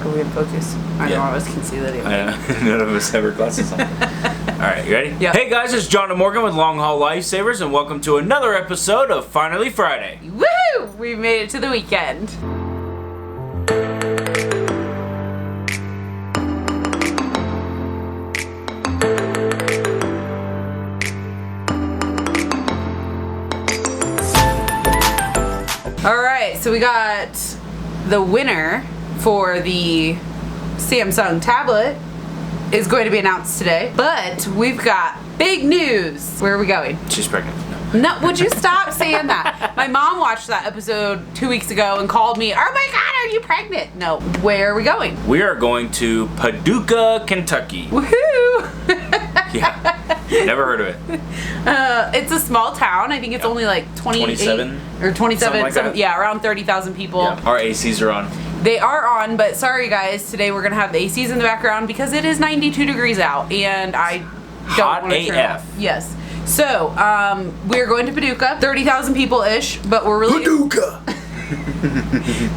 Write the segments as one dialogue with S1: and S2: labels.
S1: Are we in focus? I know all of us can see that.
S2: I know. None of us have our glasses on. Alright, you ready?
S1: Yeah.
S2: Hey guys, it's John and Morgan with Longhaul Lifesavers, and welcome to another episode of Finally Friday.
S1: Woohoo! We made it to the weekend. Alright, so we got the winner for the Samsung tablet is going to be announced today, but we've got big news. Where are we going?
S2: She's pregnant.
S1: No, would you stop saying that? My mom watched that episode 2 weeks ago and called me, oh my god, are you pregnant? No. Where are we going?
S2: We are going to Paducah, Kentucky.
S1: Woohoo!
S2: Yeah. Never heard of it.
S1: It's a small town. I think it's only like
S2: 27?
S1: or 27.
S2: Like that.
S1: Yeah, around 30,000 people.
S2: Yeah. Our ACs are on.
S1: They are on, but sorry guys, today we're gonna have the ACs in the background because it is 92 degrees out and I don't want to turn it off. Yes. So, we're going to Paducah, 30,000 people-ish, but we're really
S2: Paducah!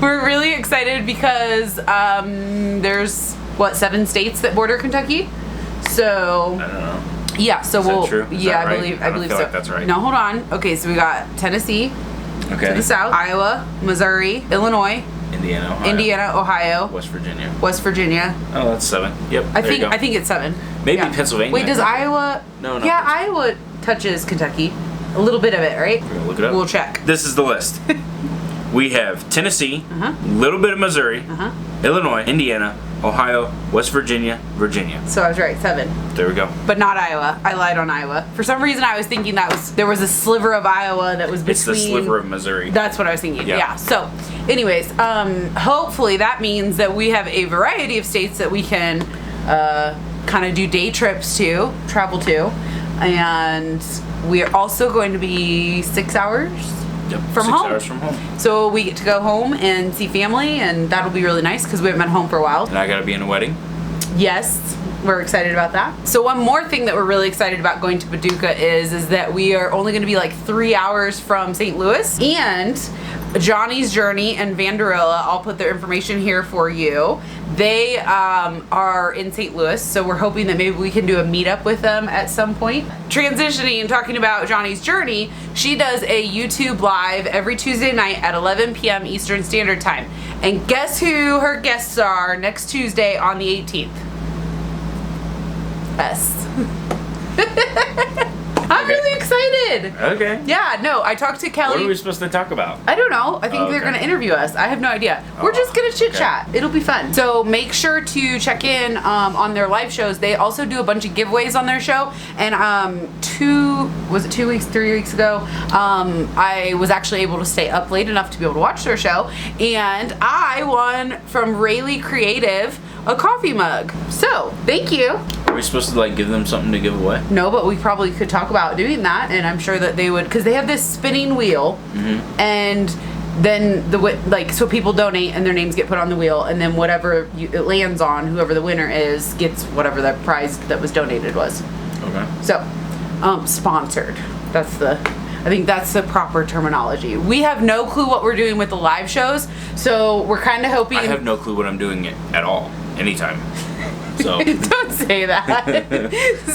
S1: we're really excited because there's what, 7 states that border Kentucky. So
S2: I don't know.
S1: yeah, so
S2: Is that true? Is
S1: yeah,
S2: that right?
S1: I believe
S2: feel
S1: so.
S2: like that's right.
S1: No, hold on. Okay, so we got Tennessee to
S2: Okay.
S1: the south, Iowa, Missouri, Illinois,
S2: Indiana, Ohio.
S1: Ohio,
S2: West Virginia. Oh, that's 7. Yep.
S1: I think it's 7.
S2: Maybe
S1: Yeah.
S2: Pennsylvania.
S1: Wait, does Iowa?
S2: No.
S1: Yeah, Iowa touches Kentucky. A little bit of it, right?
S2: We're gonna look it up.
S1: We'll check.
S2: This is the list. We have Tennessee,
S1: Uh-huh.
S2: little bit of Missouri,
S1: Uh-huh.
S2: Illinois, Indiana, Ohio, West Virginia, Virginia.
S1: So I was right, 7.
S2: There we go.
S1: But not Iowa. I lied on Iowa. For some reason, I was thinking there was a sliver of Iowa that was between.
S2: It's the sliver of Missouri.
S1: That's what I was thinking.
S2: Yeah.
S1: Yeah. So, anyways, hopefully that means that we have a variety of states that we can kind of do day trips to, travel to, and we are also going to be 6 hours.
S2: Yep.
S1: From
S2: 6
S1: home.
S2: hours from home.
S1: So we get to go home and see family, and that'll be really nice because we haven't been home for a while.
S2: And I gotta be in a wedding.
S1: Yes, we're excited about that. So one more thing that we're really excited about going to Paducah is that we are only going to be like 3 hours from St. Louis, and Johnny's Journey and Vanderilla, I'll put their information here for you. They are in St. Louis, so we're hoping that maybe we can do a meetup with them at some point. Transitioning and talking about Johnny's Journey, she does a YouTube live every Tuesday night at 11 p.m. Eastern Standard Time. And guess who her guests are next Tuesday on the 18th? Us. I'm really excited.
S2: Okay.
S1: Yeah, no, I talked to Kelly.
S2: What are we supposed to talk about?
S1: I don't know. I think
S2: Oh,
S1: they're
S2: okay.
S1: going to interview us. I have no idea. We're just going to chit chat. It'll be fun. So make sure to check in on their live shows. They also do a bunch of giveaways on their show. And 3 weeks ago, I was actually able to stay up late enough to be able to watch their show. And I won from Rayleigh Creative a coffee mug. So thank you.
S2: Are we supposed to like give them something to give away?
S1: No, but we probably could talk about doing that, and I'm sure that they would, because they have this spinning wheel, and then so people donate and their names get put on the wheel, and then whatever it lands on, whoever the winner is gets whatever the prize that was donated was.
S2: Okay.
S1: So, sponsored. I think that's the proper terminology. We have no clue what we're doing with the live shows, so we're kind of hoping.
S2: I have no clue what I'm doing at all, anytime. So
S1: don't say that.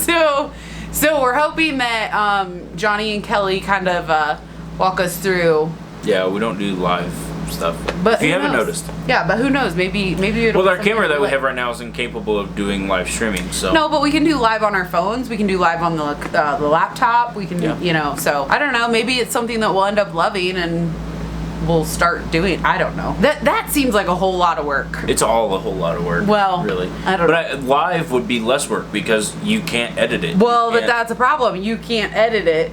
S1: so we're hoping that Johnny and Kelly kind of walk us through.
S2: yeah, we don't do live stuff.
S1: But
S2: if you
S1: who
S2: haven't
S1: knows?
S2: noticed.
S1: Yeah, but who knows? Maybe it'll.
S2: Well, our
S1: be
S2: camera that we
S1: something
S2: have right now is incapable of doing live streaming. So
S1: No, but we can do live on our phones. We can do live on the laptop. We can,
S2: Yeah.
S1: So I don't know. Maybe it's something that we'll end up loving and we'll start doing. I don't know. That seems like a whole lot of work.
S2: it's all a whole lot of work.
S1: Well,
S2: really.
S1: I don't know.
S2: But live would be less work because you can't edit it.
S1: Well,
S2: You
S1: but
S2: can't-
S1: that's a problem. You can't edit it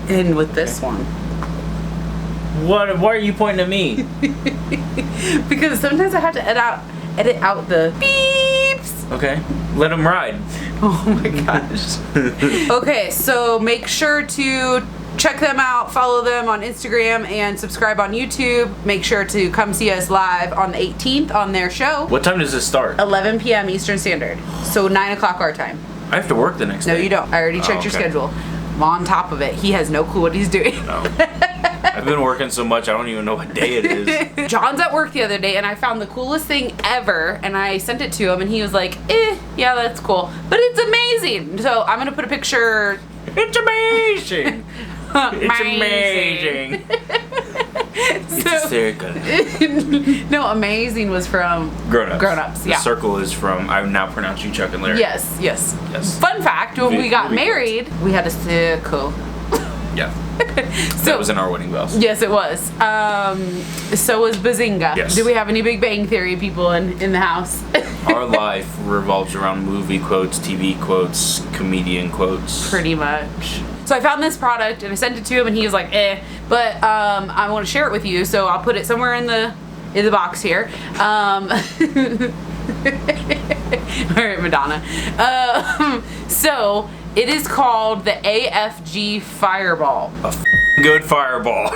S1: in with this one.
S2: What? Why are you pointing at me?
S1: Because sometimes I have to edit out the beeps.
S2: Okay, let them ride.
S1: Oh my gosh. Okay, so make sure to check them out, follow them on Instagram, and subscribe on YouTube. Make sure to come see us live on the 18th on their show.
S2: What time does this start?
S1: 11 p.m. Eastern Standard. So 9 o'clock our time.
S2: I have to work the next day.
S1: No, you don't. I already checked your
S2: okay.
S1: schedule. I'm on top of it. He has no clue what he's doing.
S2: No. I've been working so much, I don't even know what day it is.
S1: John's at work the other day, and I found the coolest thing ever, and I sent it to him, and he was like, yeah, that's cool, but it's amazing. So I'm gonna put a picture.
S2: It's amazing. It's amazing. It's hysterical.
S1: No, amazing was from
S2: Grown Ups.
S1: Grown Ups, yeah.
S2: The circle is from I Now Pronounce You, Chuck and Larry.
S1: Yes. Fun fact, when we got married, we had a circle.
S2: Yeah.
S1: So,
S2: that was in our wedding vows.
S1: Yes, it was. So was Bazinga.
S2: Yes.
S1: Do we have any Big Bang Theory people in the house?
S2: Our life revolves around movie quotes, TV quotes, comedian quotes.
S1: Pretty much. So I found this product and I sent it to him and he was like, but I want to share it with you, so I'll put it somewhere in the box here. All right, Madonna. So it is called the AFG Fireball.
S2: A good fireball.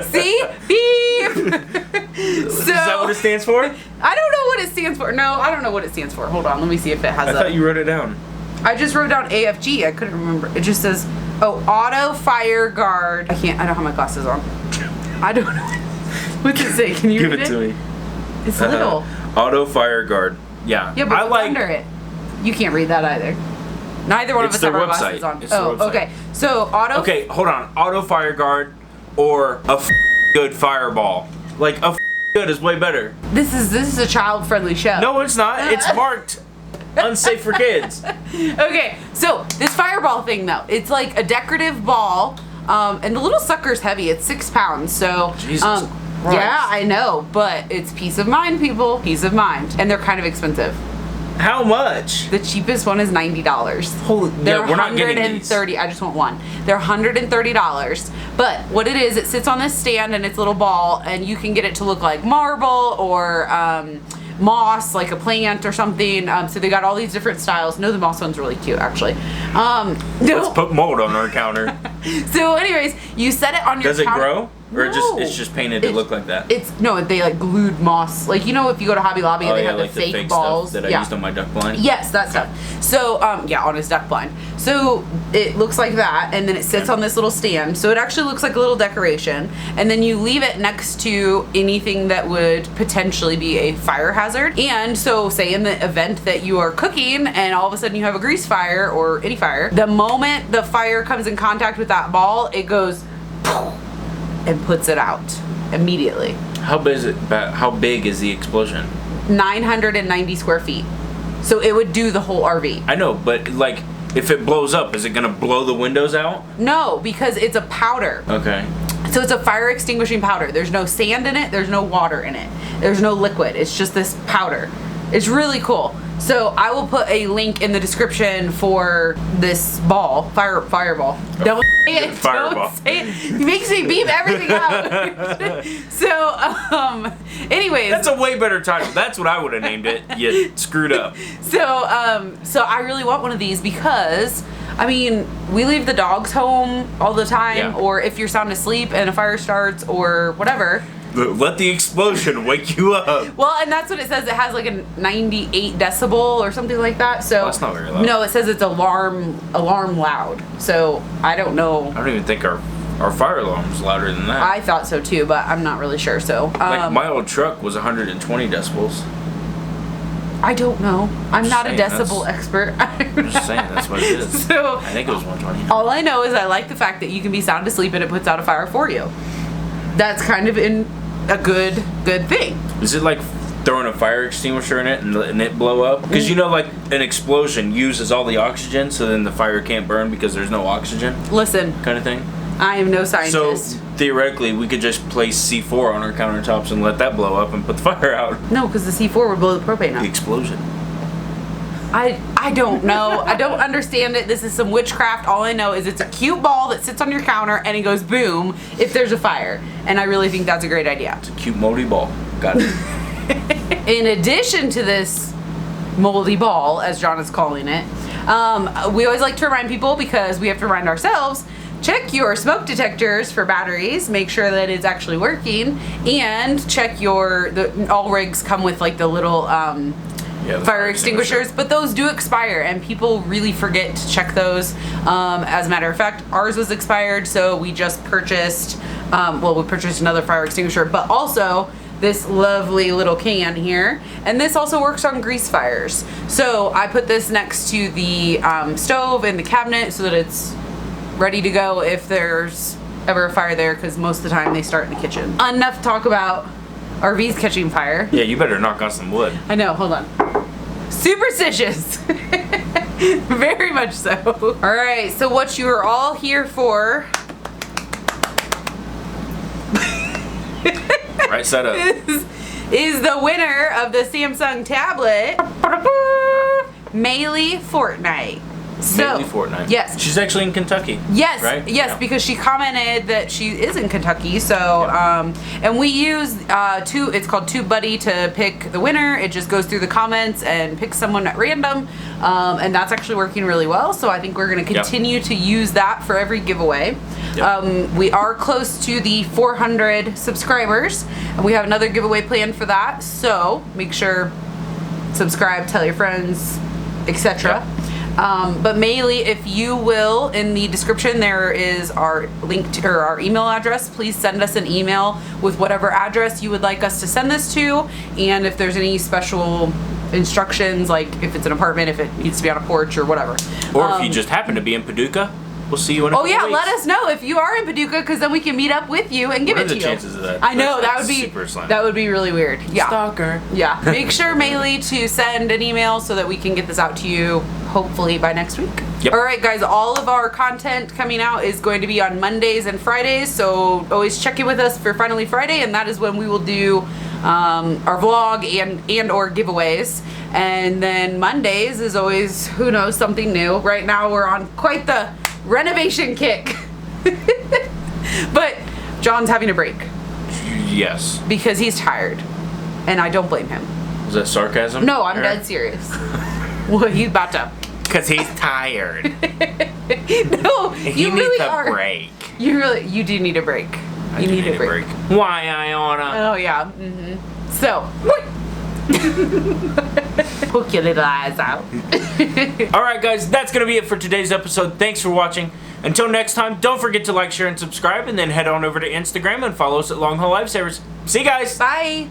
S1: See? Beep!
S2: Is that what it stands for?
S1: I don't know what it stands for. No, I don't know what it stands for. Hold on, let me see if it has
S2: I thought you wrote it down.
S1: I just wrote down AFG. I couldn't remember. It just says, Auto Fire Guard. I don't have my glasses on. I don't know. What's it say? Can you
S2: Give
S1: read
S2: it to me.
S1: It's little.
S2: Auto Fire Guard. Yeah.
S1: Yeah, but what's under it? You can't read that either. Neither one of us have our glasses on.
S2: It's their website.
S1: Okay. So
S2: Okay, hold on. Auto Fire Guard or a good fireball. Like a good is way better.
S1: This is a child-friendly show.
S2: No, it's not. It's marked unsafe for kids.
S1: Okay, so this fireball thing though, it's like a decorative ball, and the little sucker's heavy. It's 6 pounds. So
S2: Jesus Christ.
S1: yeah, I know, but it's peace of mind, people. Peace of mind, and they're kind of expensive.
S2: How much?
S1: The cheapest one is $90.
S2: Holy,
S1: They're
S2: yeah, we're not getting these.
S1: $130. I just want one. They're $130. But what it is, it sits on this stand and it's a little ball, and you can get it to look like marble or moss, like a plant or something. So they got all these different styles. No, the moss one's really cute, actually.
S2: Let's put mold on our counter.
S1: So, anyways, you set it on your
S2: Does it
S1: counter.
S2: grow? Or
S1: No.
S2: it's just painted to look like that?
S1: No, they like glued moss. Like, you know, if you go to Hobby Lobby and they have
S2: like
S1: the fake balls.
S2: stuff that I used on my duck blind?
S1: Yes, that stuff. So, yeah, on his duck blind. So it looks like that, and then it sits on this little stand. So it actually looks like a little decoration. And then you leave it next to anything that would potentially be a fire hazard. And so, say in the event that you are cooking and all of a sudden you have a grease fire or any fire, the moment the fire comes in contact with that ball, it goes and puts it out immediately.
S2: How big is the explosion?
S1: 990 square feet. So it would do the whole RV.
S2: I know, but like, if it blows up, is it gonna blow the windows out?
S1: No, because it's a powder.
S2: Okay.
S1: So it's a fire extinguishing powder. There's no sand in it. There's no water in it. There's no liquid. It's just this powder. It's really cool. So I will put a link in the description for this ball, fireball. Don't say it.
S2: Fireball.
S1: Don't say it. It makes me beep everything out. So, anyways.
S2: That's a way better title. That's what I would have named it. You screwed up.
S1: So I really want one of these because, I mean, we leave the dogs home all the time,
S2: Yeah.
S1: or if you're sound asleep and a fire starts or whatever.
S2: Let the explosion wake you up.
S1: Well, and that's what it says. It has like a 98 decibel or something like that. So
S2: Well, that's not very loud.
S1: No, it says it's alarm loud. So I don't know.
S2: I don't even think our fire alarm's louder than that.
S1: I thought so too, but I'm not really sure. So
S2: Like my old truck was 120 decibels.
S1: I don't know. I'm not a
S2: saying,
S1: decibel expert.
S2: I'm just saying, that's what it is.
S1: So
S2: I think it was 120.
S1: all I know is I like the fact that you can be sound asleep and it puts out a fire for you. That's kind of a good thing.
S2: Is it like throwing a fire extinguisher in it and it blow up? Because you know, like an explosion uses all the oxygen, so then the fire can't burn because there's no oxygen.
S1: Listen,
S2: Kind of thing.
S1: I am no
S2: So
S1: scientist.
S2: theoretically, we could just place C4 on our countertops and let that blow up and put the fire out.
S1: No, because the C4 would blow the propane
S2: The
S1: up.
S2: explosion.
S1: I don't know. I don't understand it. This is some witchcraft. All I know is it's a cute ball that sits on your counter and it goes boom if there's a fire. And I really think that's a great idea.
S2: It's a cute moldy ball. Got it.
S1: In addition to this moldy ball, as John is calling it, we always like to remind people, because we have to remind ourselves, check your smoke detectors for batteries, make sure that it's actually working, and check all rigs come with like the little
S2: Yeah, the
S1: fire extinguishers, but those do expire and people really forget to check those. As a matter of fact, ours was expired, so we just purchased, we purchased another fire extinguisher, but also this lovely little can here, and this also works on grease fires. So I put this next to the stove in the cabinet so that it's ready to go if there's ever a fire there, because most of the time they start in the kitchen. Enough talk about RVs catching fire.
S2: Yeah, you better knock on some wood.
S1: I know, hold on. Superstitious. Very much so. All right, so what you are all here for
S2: Right side up.
S1: is the winner of the Samsung tablet, Maylee Fortnite.
S2: Maylee Fortnite.
S1: Yes.
S2: She's actually in Kentucky.
S1: Yes,
S2: right?
S1: yes,
S2: Yeah.
S1: because she commented that she is in Kentucky. So, and we use it's called TubeBuddy to pick the winner. It just goes through the comments and picks someone at random, and that's actually working really well. So I think we're going to continue to use that for every giveaway. Yep. We are close to the 400 subscribers, and we have another giveaway planned for that. So make sure subscribe, tell your friends, etc. Yep. But Maylee, if you will, in the description there is our link to or our email address. Please send us an email with whatever address you would like us to send this to, and if there's any special instructions, like if it's an apartment, if it needs to be on a porch or whatever.
S2: Or if you just happen to be in Paducah, we'll see you in a couple weeks.
S1: Let us know if you are in Paducah, because then we can meet up with you and give it to you.
S2: What are the chances of that?
S1: I know, that would be
S2: super slim.
S1: That would be really weird. Yeah.
S2: Stalker.
S1: Yeah. Make sure, Maylee, to send an email so that we can get this out to you hopefully by next week.
S2: Yep.
S1: All right, guys, all of our content coming out is going to be on Mondays and Fridays, so always check in with us for Finally Friday, and that is when we will do our vlog and or giveaways. And then Mondays is always, who knows, something new. Right now we're on quite the renovation kick. But John's having a break.
S2: Yes.
S1: Because he's tired, and I don't blame him.
S2: Is that sarcasm?
S1: No, I'm dead serious. Well, he's about to.
S2: Because he's tired.
S1: No, you really are.
S2: Break.
S1: You do need a break. You need a break.
S2: Why, Iona?
S1: Oh yeah. Mm-hmm. So. Poke your little eyes out.
S2: Alright guys, that's going to be it for today's episode. Thanks for watching. Until next time, don't forget to like, share, and subscribe, and then head on over to Instagram and follow us at Longhaul Lifesavers. See you guys!
S1: Bye!